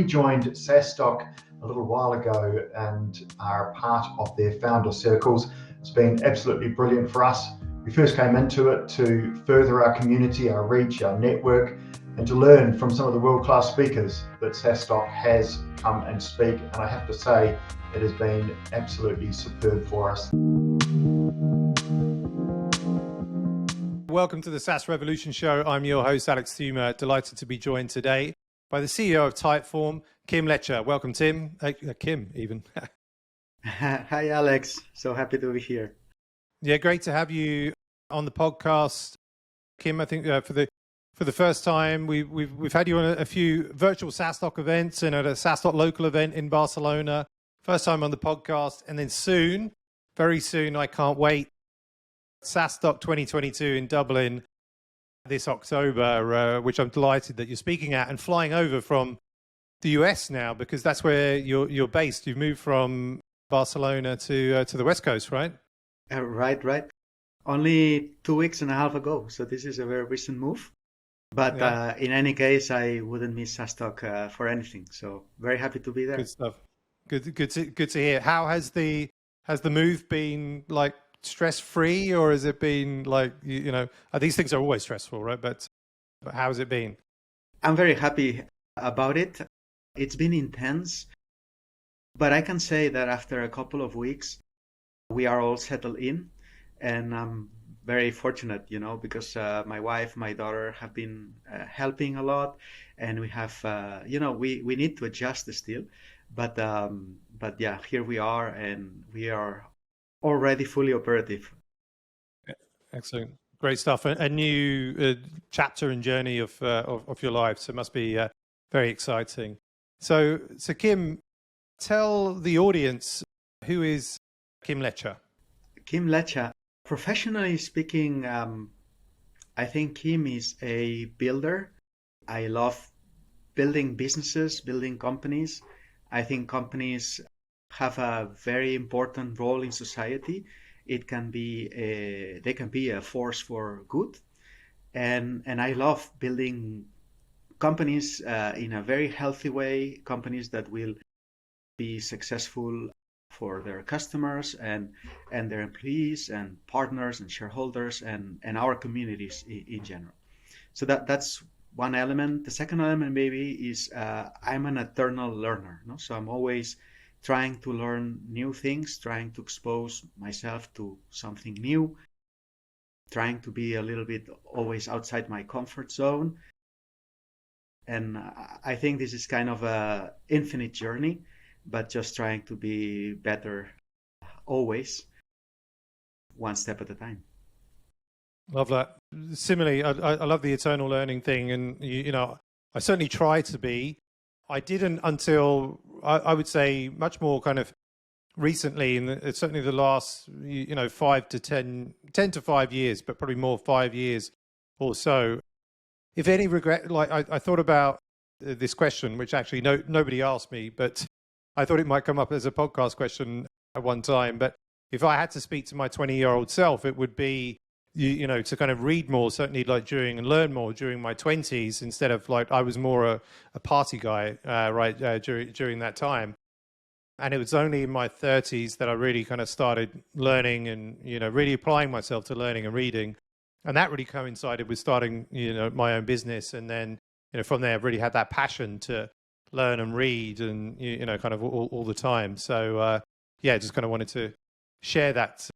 we joined SaaStock a little while ago and are part of their founder circles. It's been absolutely brilliant for us. We first came into it to further our community, our reach, our network, and to learn from some of the world-class speakers that SaaStock has come and speak. And I have to say, it has been absolutely superb for us. Welcome to the SaaS Revolution Show. I'm your host, Alex Theuma. Delighted to be joined today by the CEO of Typeform, Joaquim Lecha. Welcome, Tim. Kim, even. Hi, Alex. So happy to be here. Yeah, great to have you on the podcast, Kim. I think for the first time, we've had you on a few virtual SaaStock events and at a SaaStock local event in Barcelona. First time on the podcast, and then soon, very soon, I can't wait. SaaStock 2022 in Dublin this October, which I'm delighted that you're speaking at and flying over from the US now, because that's where you're based. You've moved from Barcelona to the West Coast, right? Right. Only 2 weeks and a half ago. So this is a very recent move. But yeah. In any case, I wouldn't miss SaaStock for anything. So very happy to be there. Good stuff. Good to hear. How has the move been, like, stress-free, or has it been like, these things are always stressful, right? But how has it been? I'm very happy about it. It's been intense, but I can say that after a couple of weeks, we are all settled in, and I'm very fortunate, because my wife, my daughter have been helping a lot, and we have, we need to adjust still, but yeah, here we are, and we are already fully operative. Excellent, great stuff. A new chapter and journey of your life. So it must be very exciting. So Kim, tell the audience, who is Joaquim Lecha? Joaquim Lecha, professionally speaking, I think Kim is a builder. I love building businesses, building companies. I think companies have a very important role in society. They can be a force for good, and I love building companies in a very healthy way. Companies that will be successful for their customers and their employees and partners and shareholders and our communities in general. So that's one element. The second element maybe is I'm an eternal learner. So I'm always trying to learn new things, trying to expose myself to something new, trying to be a little bit always outside my comfort zone. And I think this is kind of an infinite journey, but just trying to be better always, one step at a time. Love that. Similarly, I love the eternal learning thing. And, I certainly try to be. I didn't until I would say much more kind of recently, and certainly the last 5 to 10 to 5 years, but probably more 5 years or so. If any regret, like I thought about this question, which actually nobody asked me, but I thought it might come up as a podcast question at one time. But if I had to speak to my 20-year-old self, it would be to kind of read more, certainly like and learn more during my 20s, instead of like I was more a party guy, during that time. And it was only in my 30s that I really kind of started learning and, really applying myself to learning and reading. And that really coincided with starting, my own business. And then, from there, I've really had that passion to learn and read and, kind of all the time. So, just kind of wanted to share that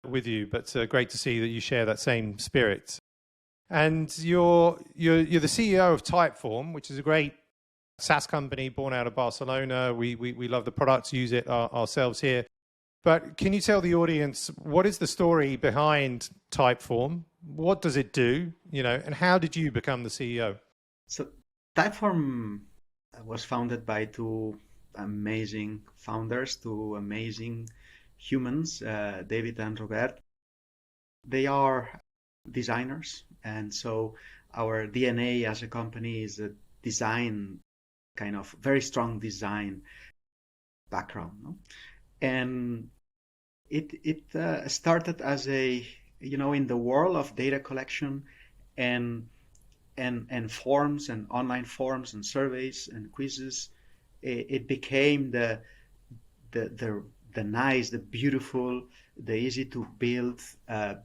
with you, but great to see that you share that same spirit. And you're the CEO of Typeform, which is a great SaaS company born out of Barcelona. We love the products, use it ourselves here. But can you tell the audience, what is the story behind Typeform? What does it do? And how did you become the CEO? So Typeform was founded by two amazing founders, two amazing humans, David and Robert. They are designers, and so our DNA as a company is a design, kind of very strong design background, no? And it started as a, in the world of data collection and forms and online forms and surveys and quizzes. it became the nice, the beautiful, the easy to build,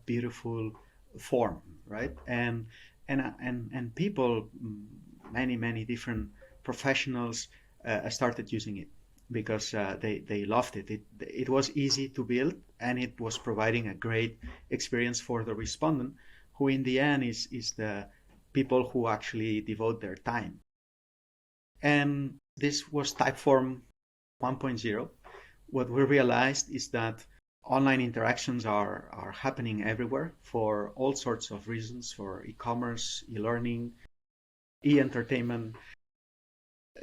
beautiful form, right? And people, many different professionals started using it because they loved it. It was easy to build, and it was providing a great experience for the respondent, who in the end is the people who actually devote their time. And this was Typeform 1.0. What we realized is that online interactions are happening everywhere for all sorts of reasons, for e-commerce, e-learning, e-entertainment.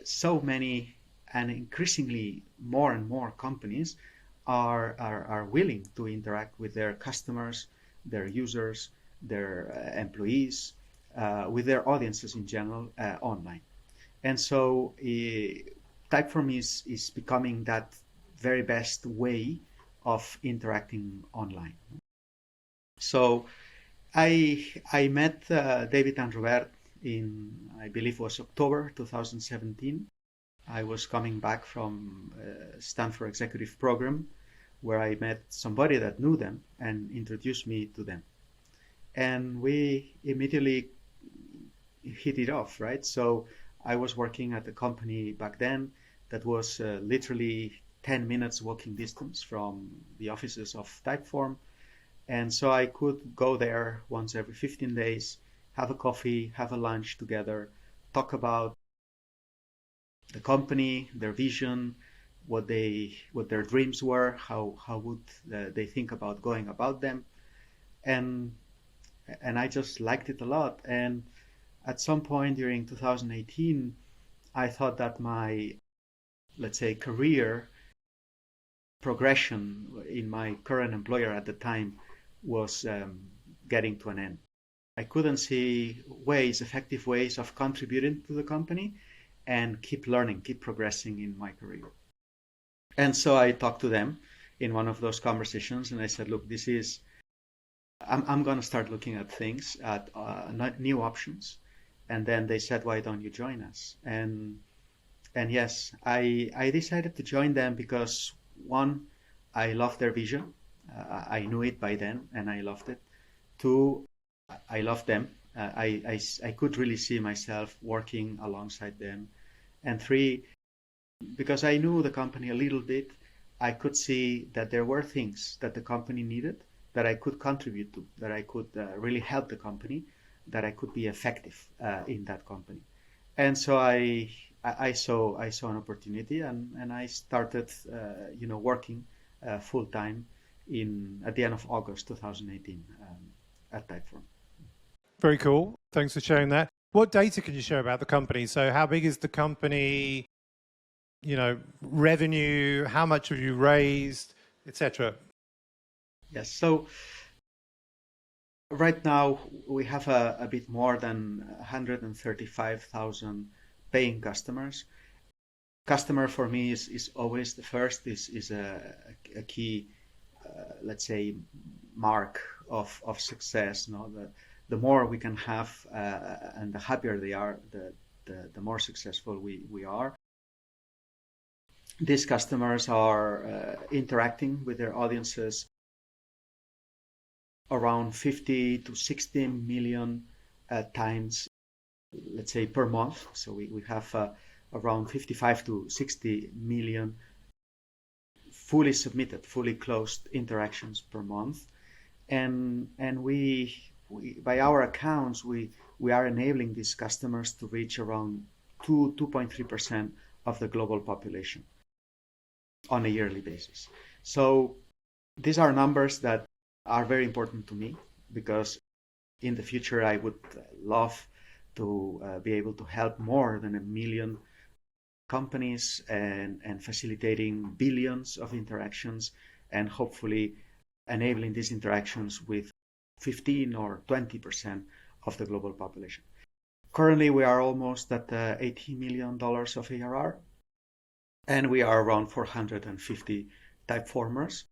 So many and increasingly more and more companies are willing to interact with their customers, their users, their employees, with their audiences in general online. And so Typeform is becoming that very best way of interacting online. So I met David and Robert in, I believe it was October 2017. I was coming back from Stanford Executive Program, where I met somebody that knew them and introduced me to them. And we immediately hit it off, right? So I was working at a company back then that was literally 10 minutes walking distance from the offices of Typeform. And so I could go there once every 15 days, have a coffee, have a lunch together, talk about the company, their vision, what their dreams were, how would they think about going about them. And I just liked it a lot. And at some point during 2018, I thought that my, let's say, career progression in my current employer at the time was getting to an end. I couldn't see effective ways of contributing to the company and keep learning, keep progressing in my career. And so I talked to them in one of those conversations, and I said, look, I'm going to start looking at things, at new options. And then they said, why don't you join us? And yes, I decided to join them because, one, I loved their vision. I knew it by then, and I loved it. Two, I loved them. I could really see myself working alongside them. And three, because I knew the company a little bit, I could see that there were things that the company needed that I could contribute to, that I could really help the company, that I could be effective in that company. And so I saw an opportunity, and I started working full time at the end of August 2018 at Typeform. Very cool. Thanks for sharing that. What data can you share about the company? So how big is the company? Revenue, how much have you raised, etc.? Yes. So right now we have a bit more than 135,000 paying customers. Customer for me is always the first, is a key, let's say, mark of success. The more we can have and the happier they are, the more successful we are. These customers are interacting with their audiences around 50 to 60 million times, let's say, per month. So we have around 55 to 60 million fully submitted, fully closed interactions per month. And we by our accounts, we are enabling these customers to reach around 2.3% of the global population on a yearly basis. So these are numbers that are very important to me, because in the future I would love to be able to help more than 1 million companies and facilitating billions of interactions, and hopefully enabling these interactions with 15 or 20% of the global population. Currently, we are almost at $80 million of ARR, and we are around 450 Typeformers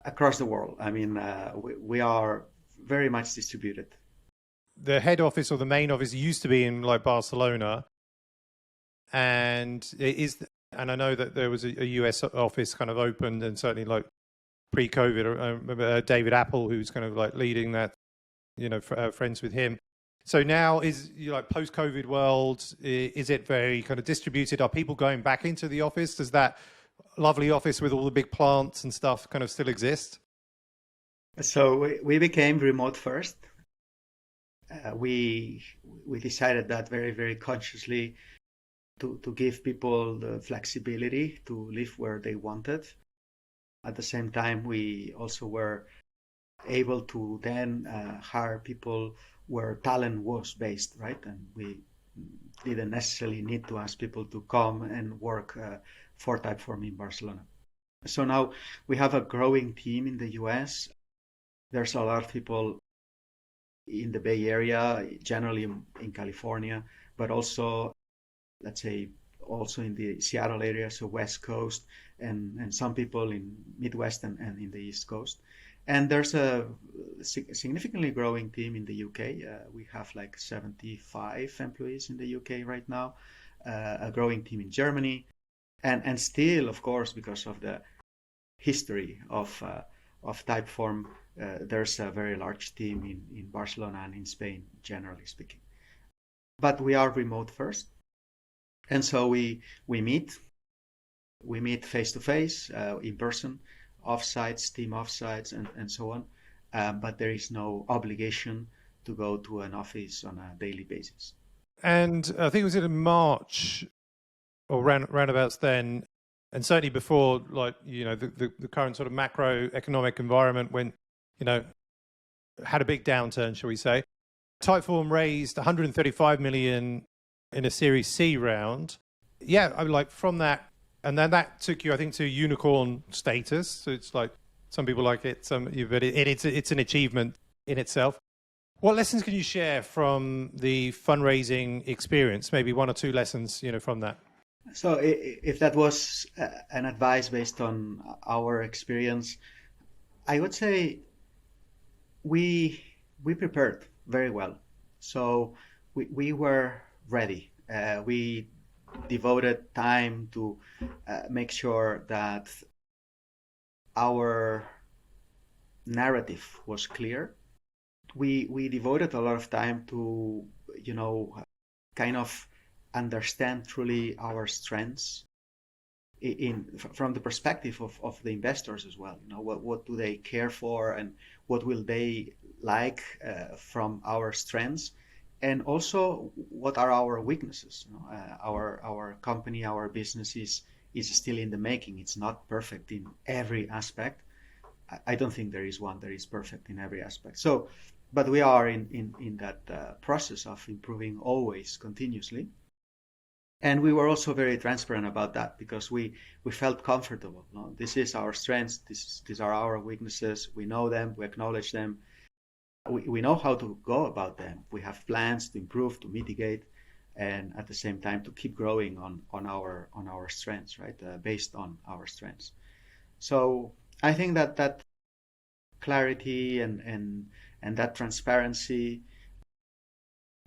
across the world. I mean, we are very much distributed. The head office or the main office used to be in like Barcelona, and And I know that there was a US office kind of opened, and certainly like pre-COVID, I remember David Apple, who's kind of like leading that, friends with him. So now is like post-COVID world, is it very kind of distributed? Are people going back into the office? Does that lovely office with all the big plants and stuff kind of still exist? So we became remote first. We decided that very, very consciously to give people the flexibility to live where they wanted. At the same time, we also were able to then hire people where talent was based, right? And we didn't necessarily need to ask people to come and work for Typeform in Barcelona. So now we have a growing team in the US. There's a lot of people in the Bay Area, generally in California, but also, let's say, also in the Seattle area, so West Coast, and some people in Midwest and in the East Coast. And there's a significantly growing team in the UK. We have like 75 employees in the UK right now, a growing team in Germany. And still, of course, because of the history of Typeform, there's a very large team in Barcelona and in Spain, generally speaking. But we are remote first. And so we meet face to face, in person, offsites, team offsites, and so on. But there is no obligation to go to an office on a daily basis. And I think it was in March or roundabouts then, and certainly before, like, the current sort of macroeconomic environment went, had a big downturn, shall we say. Typeform raised 135 million in a Series C round. Yeah, I like from that, and then that took you, I think, to unicorn status. So it's like some people like it, but it's an achievement in itself. What lessons can you share from the fundraising experience? Maybe one or two lessons, from that. So if that was an advice based on our experience, I would say we prepared very well. So we were ready. We devoted time to make sure that our narrative was clear. We devoted a lot of time to, kind of understand truly our strengths from the perspective of the investors as well. What do they care for, and what will they like from our strengths, and also what are our weaknesses. Our company, our business is still in the making. It's not perfect in every aspect. I don't think there is one that is perfect in every aspect. So, but we are in that process of improving always, continuously. And we were also very transparent about that, because we felt comfortable. This is our strengths. These are our weaknesses. We know them. We acknowledge them. We know how to go about them. We have plans to improve, to mitigate, and at the same time to keep growing on our strengths, right? Based on our strengths. So I think that clarity and that transparency,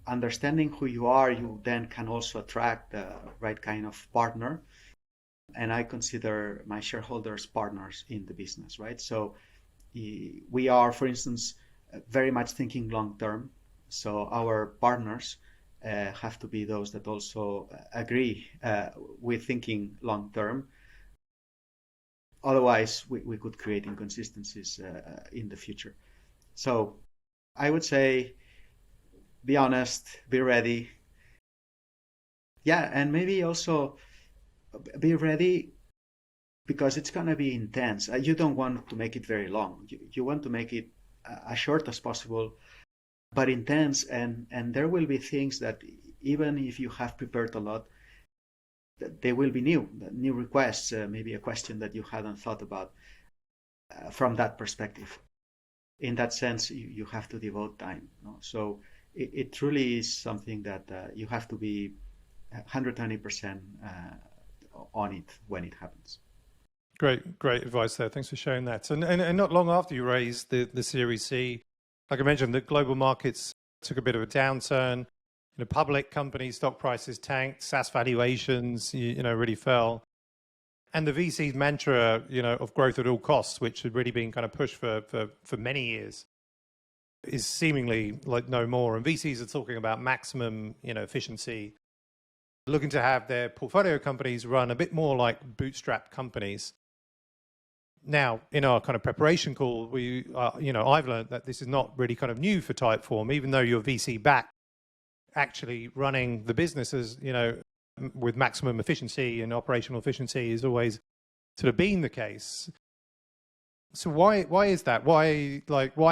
understanding who you are, you then can also attract the right kind of partner. And I consider my shareholders partners in the business, right? So we are, for instance, very much thinking long term. So our partners have to be those that also agree with thinking long term. Otherwise, we could create inconsistencies in the future. So I would say, be honest, be ready. Yeah, and maybe also be ready, because it's going to be intense. You don't want to make it very long. You want to make it as short as possible, but intense. And there will be things that, even if you have prepared a lot, they will be new requests, maybe a question that you hadn't thought about from that perspective. In that sense, you have to devote time. So it truly is something that you have to be 120% on it when it happens. Great advice there. Thanks for sharing that. And not long after you raised the Series C, like I mentioned, the global markets took a bit of a downturn. Public company stock prices tanked, SaaS valuations, really fell. And the VC's mantra, of growth at all costs, which had really been kind of pushed for many years, is seemingly like no more. And VCs are talking about maximum, efficiency, looking to have their portfolio companies run a bit more like bootstrap companies. Now, in our kind of preparation call, I've learned that this is not really kind of new for Typeform, even though you're VC backed, actually running the businesses, with maximum efficiency and operational efficiency is always sort of been the case. So why is that? Why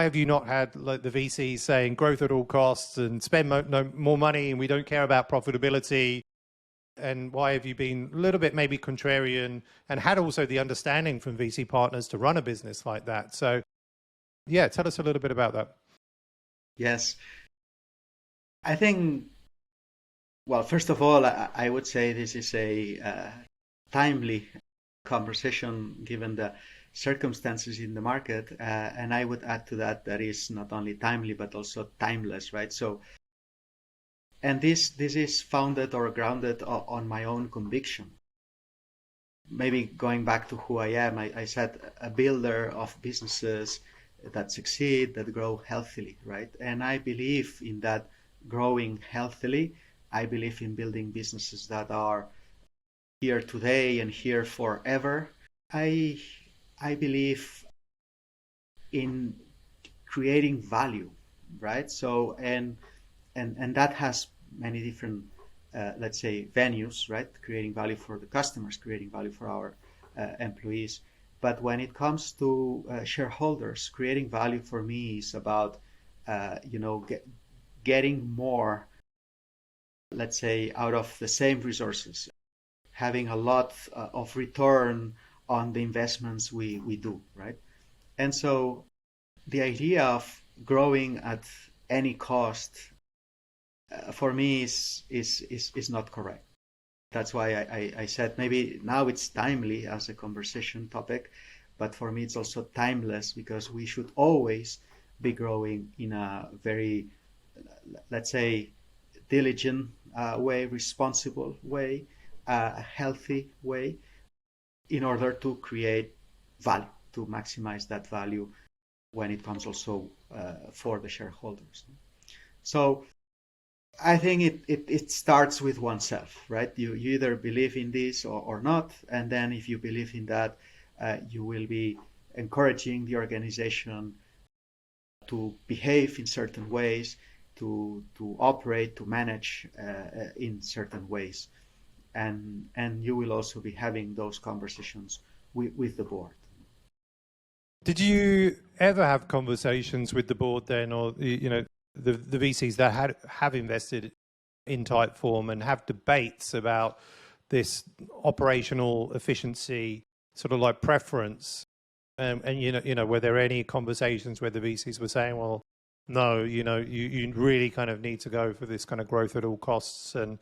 have you not had like the VCs saying growth at all costs and spend more money and we don't care about profitability? And why have you been a little bit maybe contrarian and had also the understanding from VC partners to run a business like that? So yeah, tell us a little bit about that. Yes. I think, well, first of all, I would say this is a timely conversation given the circumstances in the market. And I would add to that is not only timely, but also timeless, right? So, and this is founded or grounded on my own conviction. Maybe going back to who I am, I said a builder of businesses that succeed, that grow healthily, right? And I believe in that growing healthily. I believe in building businesses that are here today and here forever. I believe in creating value, right? So and that has many different, let's say, venues, right? Creating value for the customers, creating value for our employees. But when it comes to shareholders, creating value for me is about, getting more, let's say, out of the same resources, having a lot of return on the investments we do, right? And so the idea of growing at any cost, for me, is not correct. That's why I said maybe now it's timely as a conversation topic, but for me it's also timeless because we should always be growing in a very, let's say, diligent way, responsible way, a healthy way, in order to create value, to maximize that value when it comes also for the shareholders. So I think it starts with oneself, right? You either believe in this or not, and then if you believe in that, you will be encouraging the organization to behave in certain ways, to operate, to manage in certain ways. And you will also be having those conversations with the board. Did you ever have conversations with the board then, or the VCs that have invested in Typeform and have debates about this operational efficiency sort of like preference? And were there any conversations where the VCs were saying, well, no, you really kind of need to go for this kind of growth at all costs? And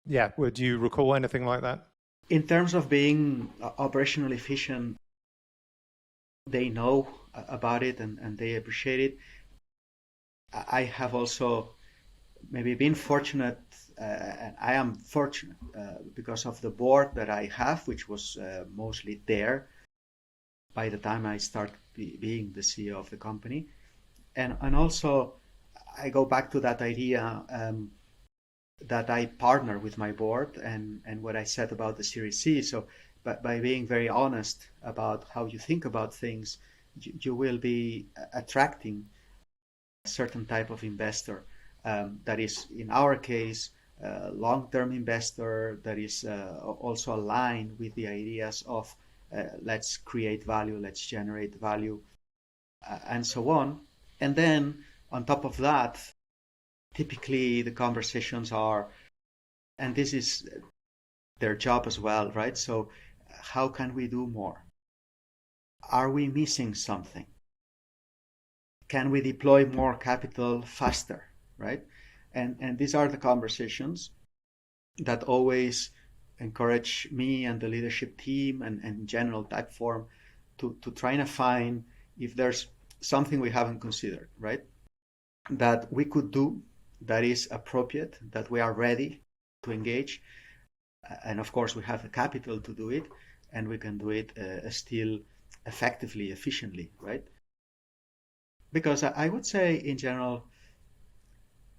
yeah, would you recall anything like that? In terms of being operationally efficient, they know about it and they appreciate it. I have also maybe been fortunate, and I am fortunate because of the board that I have, which was mostly there by the time I started being the CEO of the company. And also, I go back to that idea that I partner with my board and what I said about the Series C. So by being very honest about how you think about things, you will be attracting a certain type of investor that is, in our case, a long-term investor that is also aligned with the ideas of let's create value, let's generate value, and so on. And then on top of that, typically the conversations are, and this is their job as well, right? So how can we do more? Are we missing something? Can we deploy more capital faster, right? And these are the conversations that always encourage me and the leadership team and general Typeform to try to find if there's something we haven't considered, right? That we could do that is appropriate, that we are ready to engage. And of course, we have the capital to do it. and we can do it still effectively, efficiently, right? Because I would say in general,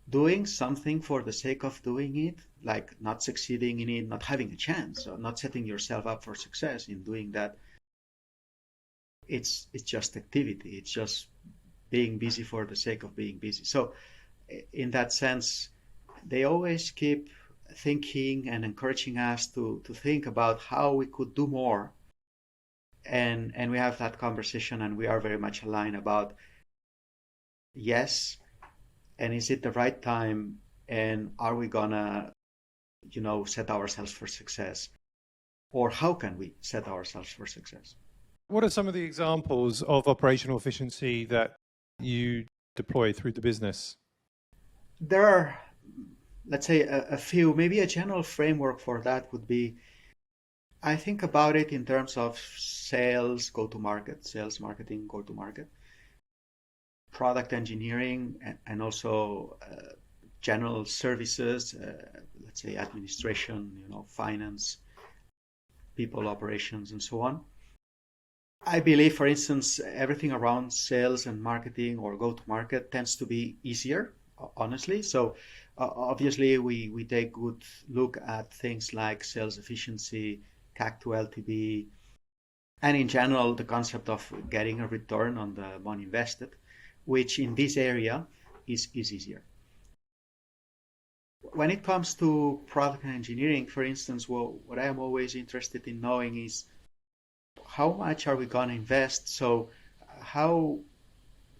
doing something for the sake of doing it, like not succeeding in it, not having a chance, or not setting yourself up for success in doing that, it's just activity. It's just being busy for the sake of being busy. So in that sense, they always keep thinking and encouraging us to think about how we could do more. And we have that conversation, and we are very much aligned about, yes, and is it the right time, and are we gonna, set ourselves for success, or how can we set ourselves for success? What are some of the examples of operational efficiency that you deploy through the business? There are, let's say, a few. Maybe a general framework for that would be, I think about it in terms of sales, go-to-market, sales, marketing, go-to-market, product engineering, and also general services, let's say administration, finance, people operations, and so on. I believe, for instance, everything around sales and marketing or go-to-market tends to be easier, honestly. So obviously we take good look at things like sales efficiency, CAC to LTV, and in general, the concept of getting a return on the money invested, which in this area is easier. When it comes to product and engineering, for instance, what I am always interested in knowing is how much are we going to invest? So how,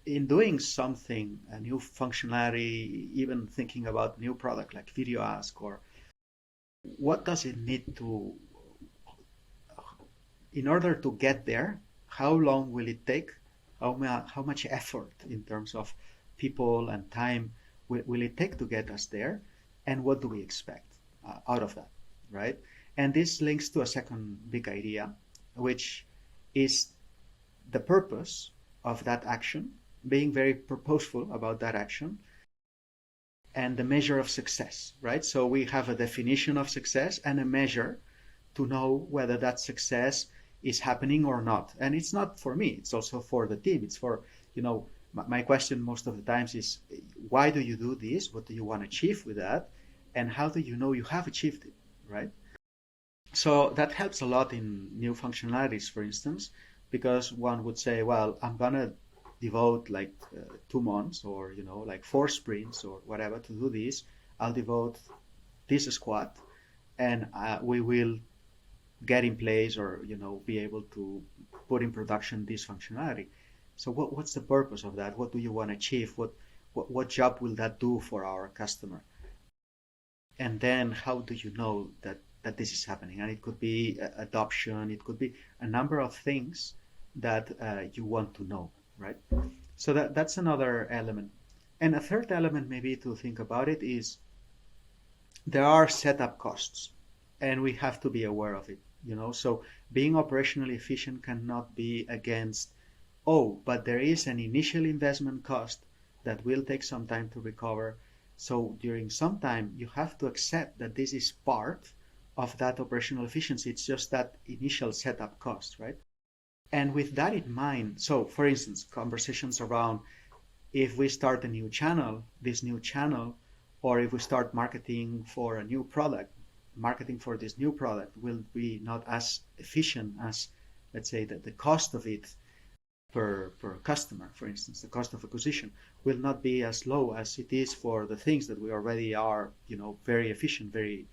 in doing something, a new functionality, even thinking about new product like Video Ask, or what does it need to, in order to get there, how long will it take? How much effort in terms of people and time will it take to get us there? And what do we expect out of that, right? And this links to a second big idea, which is the purpose of that action, being very purposeful about that action, and the measure of success, right? So we have a definition of success and a measure to know whether that success is happening or not. And it's not for me, it's also for the team. It's for, my question most of the times is, why do you do this? What do you want to achieve with that? And how do you know you have achieved it, right? So that helps a lot in new functionalities, for instance, because one would say, well, I'm going to devote like 2 months or, like 4 sprints or whatever to do this. I'll devote this squad, and we will get in place or, be able to put in production this functionality. So what's the purpose of that? What do you want to achieve? What job will that do for our customer? And then how do you know that this is happening? And it could be adoption, it could be a number of things that you want to know, right? So that's another element. And a third element maybe to think about it is there are setup costs, and we have to be aware of it, So being operationally efficient cannot be against, but there is an initial investment cost that will take some time to recover. So during some time, you have to accept that this is part of that operational efficiency. It's just that initial setup cost, right? And with that in mind, so for instance, conversations around if we start a new channel, or if we start marketing for a new product, marketing for this new product will be not as efficient as, let's say, that the cost of it per customer, for instance, the cost of acquisition will not be as low as it is for the things that we already are, very efficient, very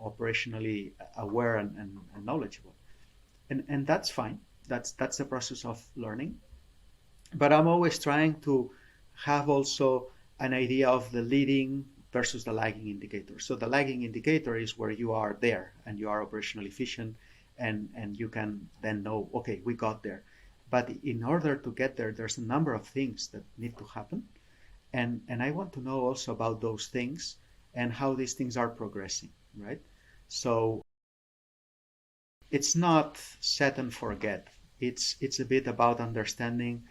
operationally aware and knowledgeable. And that's fine. That's the process of learning. But I'm always trying to have also an idea of the leading versus the lagging indicator. So the lagging indicator is where you are there and you are operationally efficient, and you can then know, okay, we got there. But in order to get there, there's a number of things that need to happen. And I want to know also about those things and how these things are progressing, right? So it's not set and forget. It's a bit about understanding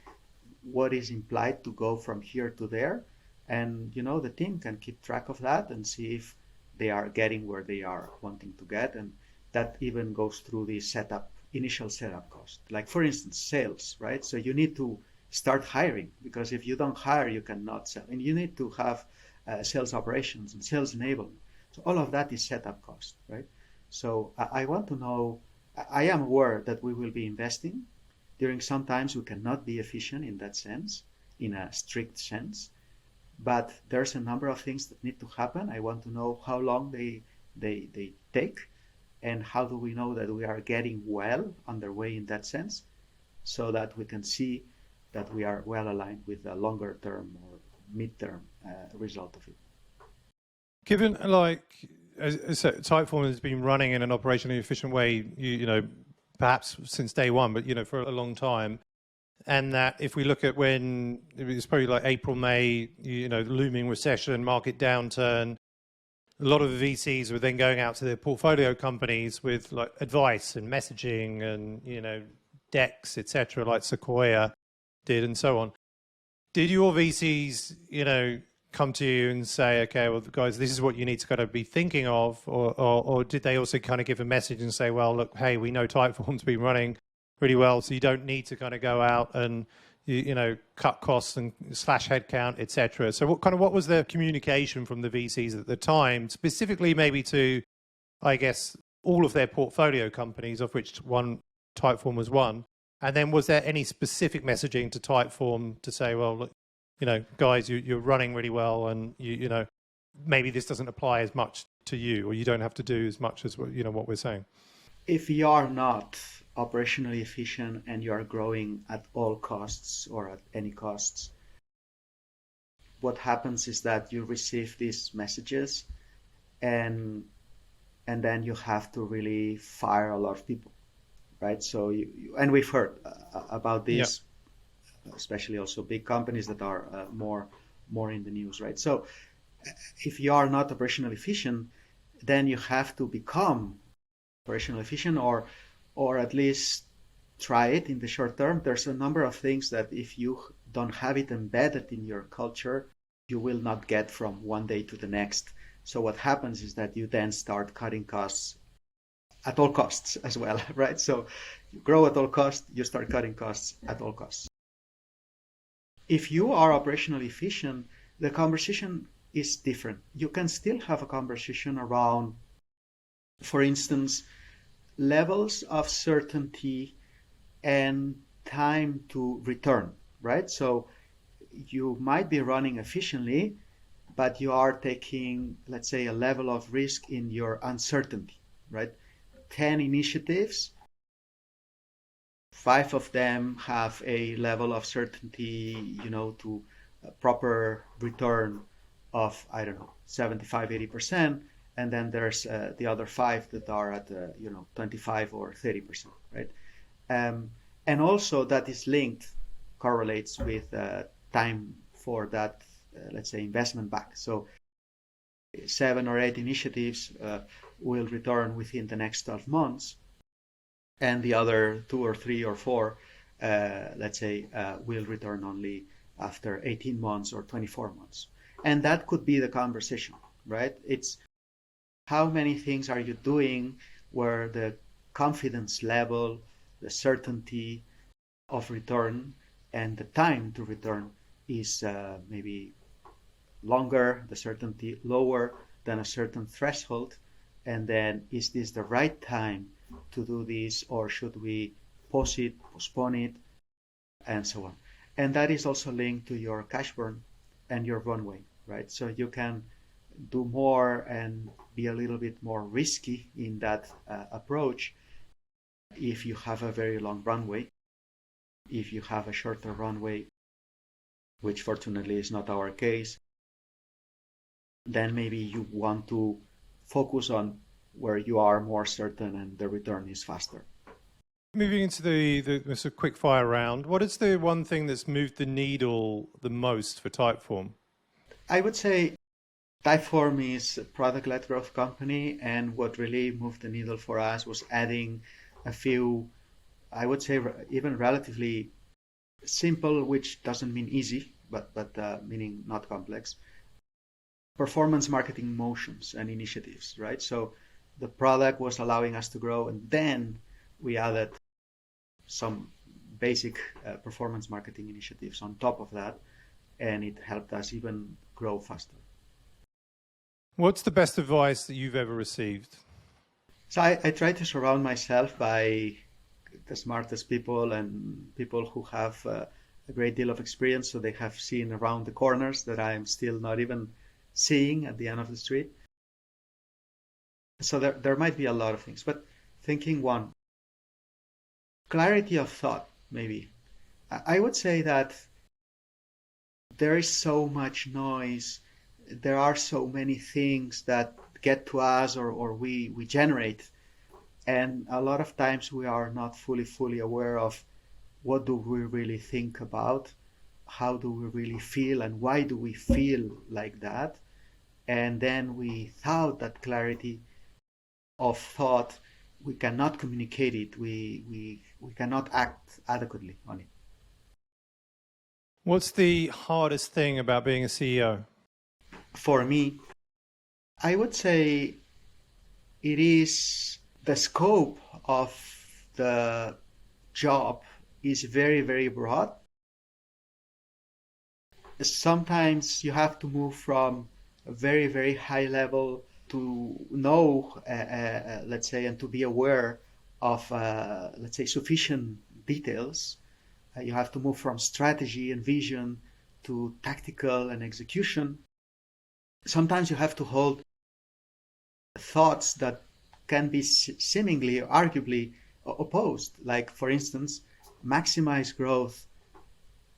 what is implied to go from here to there. And, the team can keep track of that and see if they are getting where they are wanting to get. And that even goes through the initial setup cost. Like for instance, sales, right? So you need to start hiring, because if you don't hire, you cannot sell. And you need to have sales operations and sales enablement. So all of that is setup cost, right? So I want to know, I am aware that we will be investing. During some times we cannot be efficient in that sense, in a strict sense, but there's a number of things that need to happen. I want to know how long they take, and how do we know that we are getting well underway in that sense, so that we can see that we are well aligned with the longer term or mid-term result of it. Given, like, as Typeform has been running in an operationally efficient way, you know, perhaps since day one, but, you know, for a long time, and that if we look at when it was probably like April, May, you know, looming recession, market downturn, a lot of the VCs were then going out to their portfolio companies with like advice and messaging and, you know, decks, etc., like Sequoia did and so on. Did your VCs, you know, come to you and say, okay, well, guys, this is what you need to kind of be thinking of, or did they also kind of give a message and say, well, look, hey, we know Typeform's been running really well, so you don't need to kind of go out and, you know, cut costs and slash headcount, etc. So what was the communication from the VCs at the time, specifically maybe to, I guess, all of their portfolio companies, of which one Typeform was one? And then was there any specific messaging to Typeform to say, well, look, you know, guys, you're running really well, and you know, maybe this doesn't apply as much to you, or you don't have to do as much as, you know, what we're saying? If you are not operationally efficient and you are growing at all costs or at any costs, what happens is that you receive these messages, and then you have to really fire a lot of people, right? So and we've heard about this, especially also big companies that are more in the news, right? So if you are not operationally efficient, then you have to become operational efficient, or at least try it in the short term. There's a number of things that if you don't have it embedded in your culture, you will not get from one day to the next. So what happens is that you then start cutting costs at all costs as well, right? So you grow at all costs, you start cutting costs at all costs. If you are operationally efficient, the conversation is different. You can still have a conversation around, for instance, levels of certainty and time to return, right? So you might be running efficiently, but you are taking, let's say, a level of risk in your uncertainty, right? 10 initiatives, 5 of them have a level of certainty, you know, to a proper return of, I don't know, 75, 80%. And then there's the other 5 that are at, 25 or 30%, right? And also that is linked, correlates with time for that, let's say, investment back. So 7 or 8 initiatives will return within the next 12 months. And the other 2 or 3 or 4, let's say, will return only after 18 months or 24 months. And that could be the conversation, right? It's how many things are you doing where the confidence level, the certainty of return, and the time to return is maybe longer, the certainty lower than a certain threshold, and then is this the right time to do this, or should we pause it, postpone it, and so on. And that is also linked to your cash burn and your runway, right? So you can do more and be a little bit more risky in that approach if you have a very long runway. If you have a shorter runway, which fortunately is not our case, then maybe you want to focus on where you are more certain and the return is faster. Moving into the sort of quick fire round, what is the one thing that's moved the needle the most for Typeform? I would say Typeform is a product-led growth company, and what really moved the needle for us was adding a few, I would say, even relatively simple, which doesn't mean easy, but meaning not complex, performance marketing motions and initiatives, right? So the product was allowing us to grow, and then we added some basic performance marketing initiatives on top of that, and it helped us even grow faster. What's the best advice that you've ever received? So I try to surround myself by the smartest people and people who have a great deal of experience, so they have seen around the corners that I'm still not even seeing at the end of the street. So there might be a lot of things, but thinking one, clarity of thought, maybe. I would say that there is so much noise, there are so many things that get to us or we generate, and a lot of times we are not fully aware of what do we really think about, how do we really feel, and why do we feel like that. And then without that clarity of thought, we cannot communicate it, we cannot act adequately on it. What's the hardest thing about being a CEO? For me, I would say it is the scope of the job is very broad. Sometimes you have to move from a very high level to know, let's say, and to be aware of, let's say, sufficient details. You have to move from strategy and vision to tactical and execution. Sometimes you have to hold thoughts that can be seemingly, arguably opposed. Like, for instance, maximize growth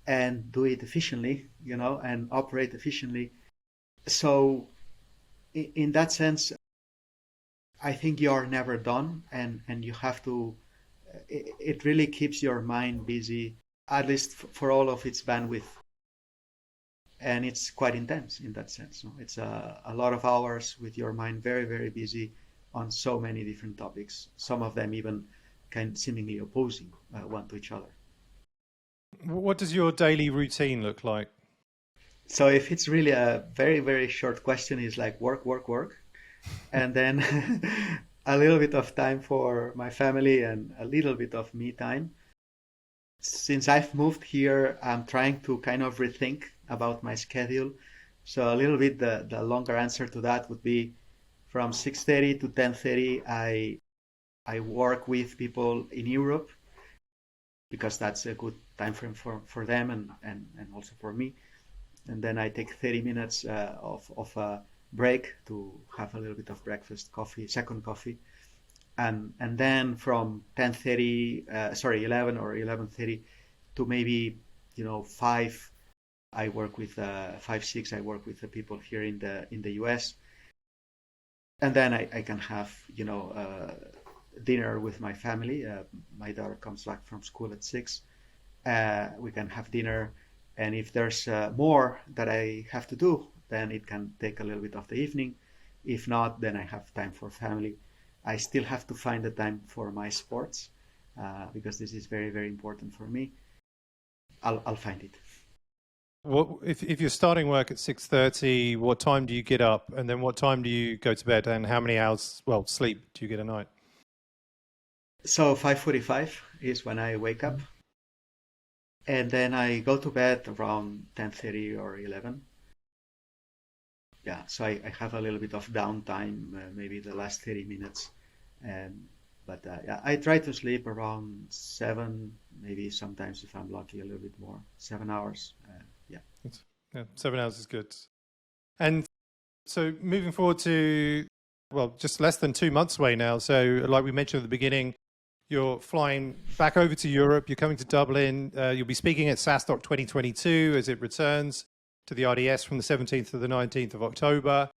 and do it efficiently, and operate efficiently. So in that sense, I think you are never done, and you have to, it really keeps your mind busy, at least for all of its bandwidth. And it's quite intense in that sense. It's a lot of hours with your mind very busy on so many different topics, some of them even kind of seemingly opposing one to each other. What does your daily routine look like? So if it's really a very short question, it's like work, and then a little bit of time for my family and a little bit of me time. Since I've moved here, I'm trying to kind of rethink about my schedule. So a little bit the longer answer to that would be from 6:30 to 10:30, I work with people in Europe because that's a good time frame for them and also for me. And then I take 30 minutes of a break to have a little bit of breakfast, coffee, second coffee. And then from 11 or 11:30 to maybe 5, I work with 5-6. I work with the people here in the US, and then I can have dinner with my family. My daughter comes back from school at 6. We can have dinner, and if there's more that I have to do, then it can take a little bit of the evening. If not, then I have time for family. I still have to find the time for my sports because this is very important for me. I'll find it. What if you're starting work at 6:30? What time do you get up, and then what time do you go to bed, and how many hours sleep do you get a night? So 5:45 is when I wake up, and then I go to bed around 10:30 or 11. Yeah, so I have a little bit of downtime, maybe the last 30 minutes. But I try to sleep around 7, maybe sometimes if I'm lucky a little bit more, 7 hours. Yeah, 7 hours is good. And so moving forward to, just less than 2 months away now. So like we mentioned at the beginning, you're flying back over to Europe. You're coming to Dublin. You'll be speaking at SaaStock 2022 as it returns to the RDS from the 17th to the 19th of October.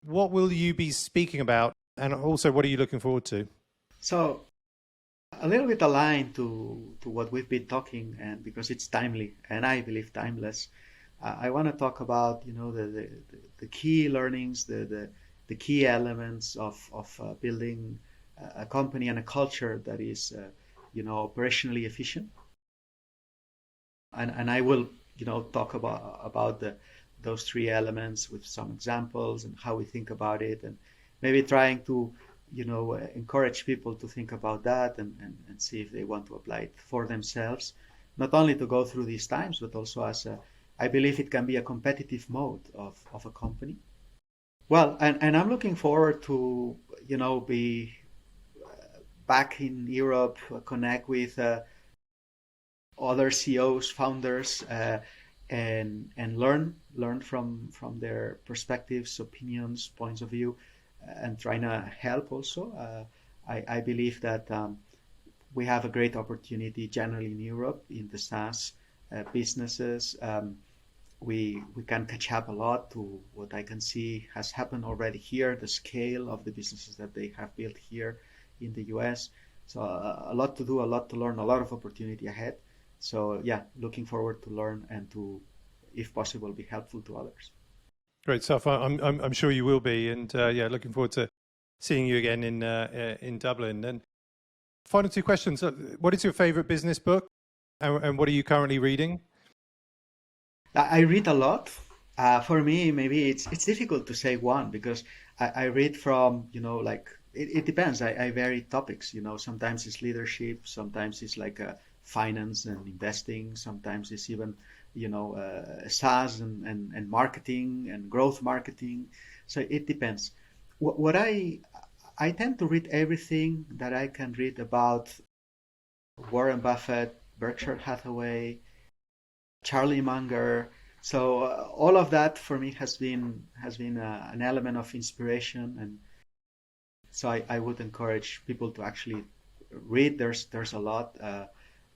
What will you be speaking about? And also, what are you looking forward to? So a little bit aligned to what we've been talking, and because it's timely and I believe timeless, I want to talk about the key learnings, the key elements of building a company and a culture that is operationally efficient. And I will talk about those 3 elements with some examples and how we think about it, maybe trying to, encourage people to think about that and see if they want to apply it for themselves, not only to go through these times, but also I believe it can be a competitive mode of a company. Well, and I'm looking forward to, be back in Europe, connect with other CEOs, founders, and learn from their perspectives, opinions, points of view, and trying to help also. I believe that we have a great opportunity generally in Europe in the SaaS businesses. We can catch up a lot to what I can see has happened already here, the scale of the businesses that they have built here in the US. So a lot to do, a lot to learn, a lot of opportunity ahead. So yeah, looking forward to learn and to, if possible, be helpful to others. Great stuff. I'm sure you will be, and looking forward to seeing you again in Dublin. And final two questions: what is your favorite business book, and what are you currently reading? I read a lot. For me, maybe it's difficult to say one because I read from, it depends. I vary topics, sometimes it's leadership, sometimes it's like finance and investing, sometimes it's even, SaaS and marketing and growth marketing. So it depends. What I tend to read everything that I can read about Warren Buffett, Berkshire Hathaway, Charlie Munger. So all of that for me has been an element of inspiration, and so I would encourage people to actually read. There's a lot,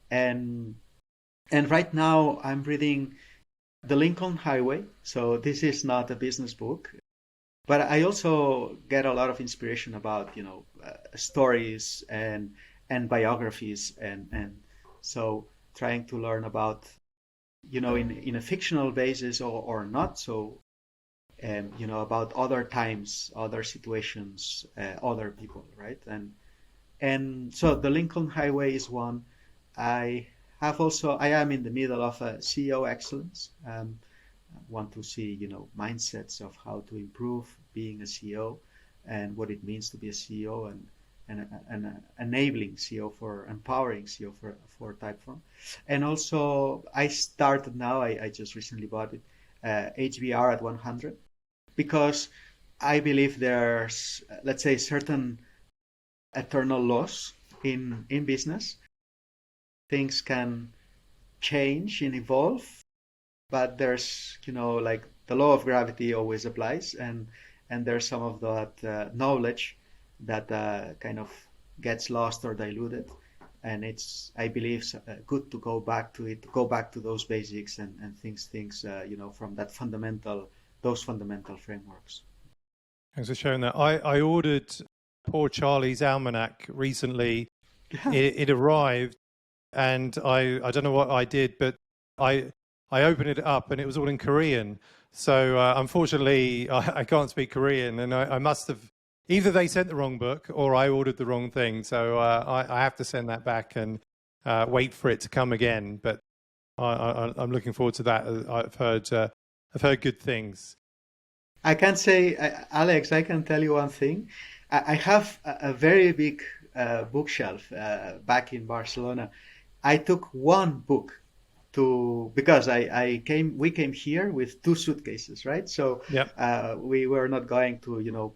and right now I'm reading The Lincoln Highway. So this is not a business book, but I also get a lot of inspiration about stories and biographies, and so trying to learn about in a fictional basis or not so, about other times, other situations, other people, right? And so the Lincoln Highway is one. I am in the middle of a CEO excellence. Want to see mindsets of how to improve being a CEO and what it means to be a CEO, and enabling CEO empowering CEO for Typeform. And also I started now, I just recently bought it, HBR at 100, because I believe there's, let's say, certain eternal laws in business. Things can change and evolve, but there's, like the law of gravity always applies, and there's some of that knowledge that kind of gets lost or diluted, and it's, I believe, good to go back to it, go back to those basics and things from those fundamental frameworks. Thanks for sharing that. I ordered Poor Charlie's Almanac recently. Yeah. It arrived, and I don't know what I did, but I opened it up and it was all in Korean. So unfortunately, I can't speak Korean, and I must have, either they sent the wrong book or I ordered the wrong thing. So I have to send that back and wait for it to come again. But I'm looking forward to that. I've heard good things. I can say, Alex, I can tell you one thing. I have a very big bookshelf back in Barcelona. I took one book because we came here with 2 suitcases, right? So yep. We were not going to,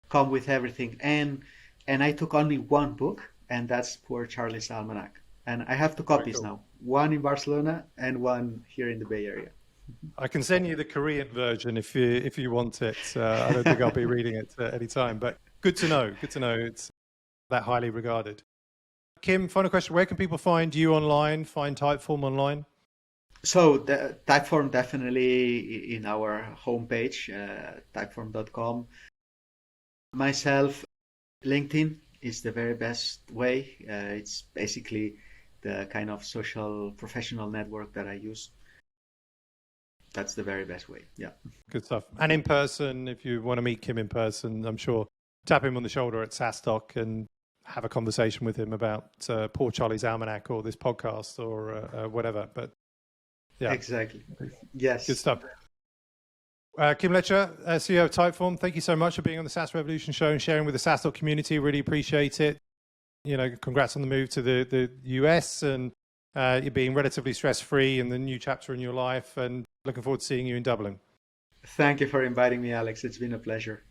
come with everything. And I took only one book, and that's Poor Charlie's Almanac. And I have 2 copies now, one in Barcelona and one here in the Bay Area. I can send you the Korean version if you want it. I don't think I'll be reading it at any time, but good to know. Good to know it's that highly regarded. Kim, final question. Where can people find you online, find Typeform online? So the Typeform definitely in our homepage, typeform.com. Myself, LinkedIn is the very best way. It's basically the kind of social professional network that I use. That's the very best way. Yeah. Good stuff. And in person, if you want to meet Kim in person, I'm sure tap him on the shoulder at SaaStock and have a conversation with him about Poor Charlie's Almanac or this podcast or whatever. But yeah. Exactly. Yes. Good stuff. Joaquim Lecha, CEO of Typeform, thank you so much for being on the SaaS Revolution Show and sharing with the SaaStock community. Really appreciate it. Congrats on the move to the US, and you're being relatively stress-free in the new chapter in your life, and looking forward to seeing you in Dublin. Thank you for inviting me, Alex. It's been a pleasure.